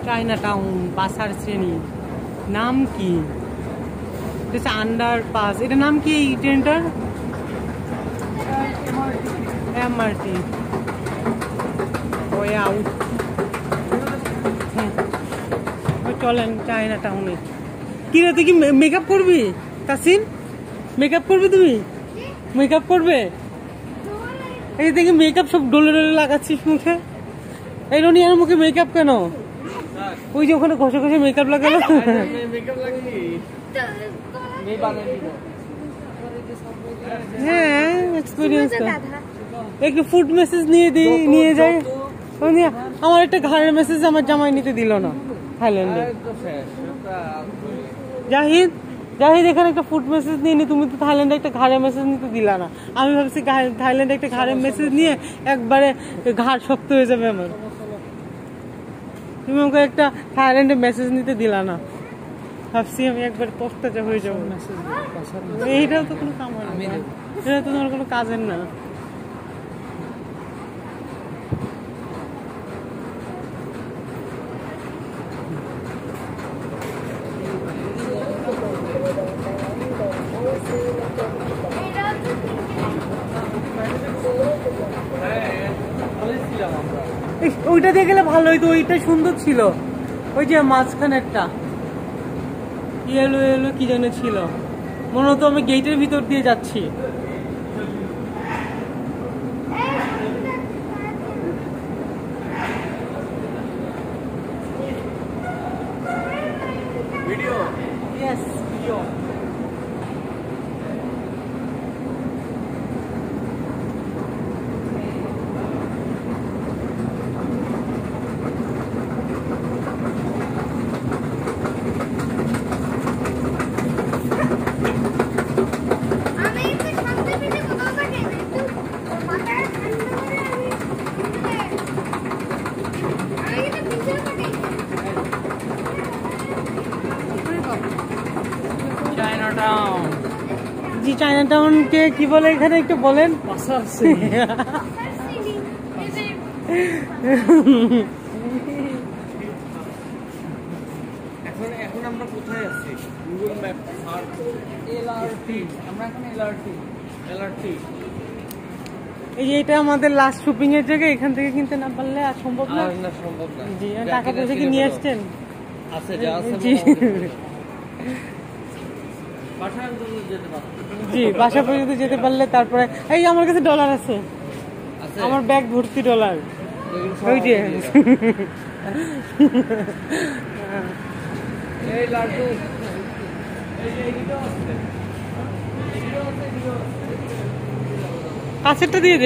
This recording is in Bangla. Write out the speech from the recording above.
চায়না টাউন বাসার শ্রেণী নাম কি? আন্ডার পাস, এটা নাম কি এই ট্রেনটার? এমআরটি। Way out. চলেন চায়না টাউনে। কি রে তুই কি মেকআপ করবি তাসিন? মেকআপ করবি তুমি? মেকআপ করবে? এই দেখি মেকআপ সব ডলে ডলে লাগাচ্ছিস মুখে। এই রনিয়ার মুখে মেকআপ কেন? ওই যে ওখানে ঘষে ঘষে মেকআপ লাগালো। হ্যাঁ এক্সপিরিয়েন্স তো। একটু ফুড মেসেজ নিয়ে যাই। আমার একটা ঘাড়ের মেসেজ আমার জামাই নিতে দিল না থাইল্যান্ডে। জাহিদ জাহিদ এখানে একটা ফুড মেসেজ নিয়ে নি, তুমি তো থাইল্যান্ডে একটা ঘাড়ের মেসেজ নিতে দিলা না। আমি ভাবছি থাইল্যান্ডে একটা ঘাড়ের মেসেজ নিয়ে একবারে ঘাড় শক্ত হয়ে যাবে আমার। তুমি আমাকে একটা থাইল্যান্ডে মেসেজ নিতে দিলা না, ভাবছি আমি একবার তস্তাজা হয়ে যাবো। এইটাও তো কোনো কাম হয় না, এটা তো তোমার কোনো কাজের না। ওইটা দিয়ে গেলে ভালো হইতো, ওইটা সুন্দর ছিল। ওই যে মাঝখানে একটা ইয়েলো ইয়েলো কি যেন ছিল, মনে হতো আমি গেটের ভিতর দিয়ে যাচ্ছি। Video, yes video. জি চায়না টাউনকে কি বলে এখানে একটু বলেন? এখন আমরা কোথায় আছি? গুগল ম্যাপ সার্চ এলআরটি, আমরা এখন এলআরটি। এই যে এটা আমাদের লাস্ট শপিং এর জায়গা, এখান থেকে কিনতে না পারলে আর সম্ভব না। না সম্ভব না। জি টাকা পয়সা কি নিয়ে আসছেন? আছে যা আছে। জি জি বাসা পর্যন্ত যেতে পারলে তারপরে। এই আমার কাছে ডলার আছে, আমার ব্যাগ ভর্তি ডলার। ওই যে এই লাড্ডু কাছেরটা দিয়ে দে।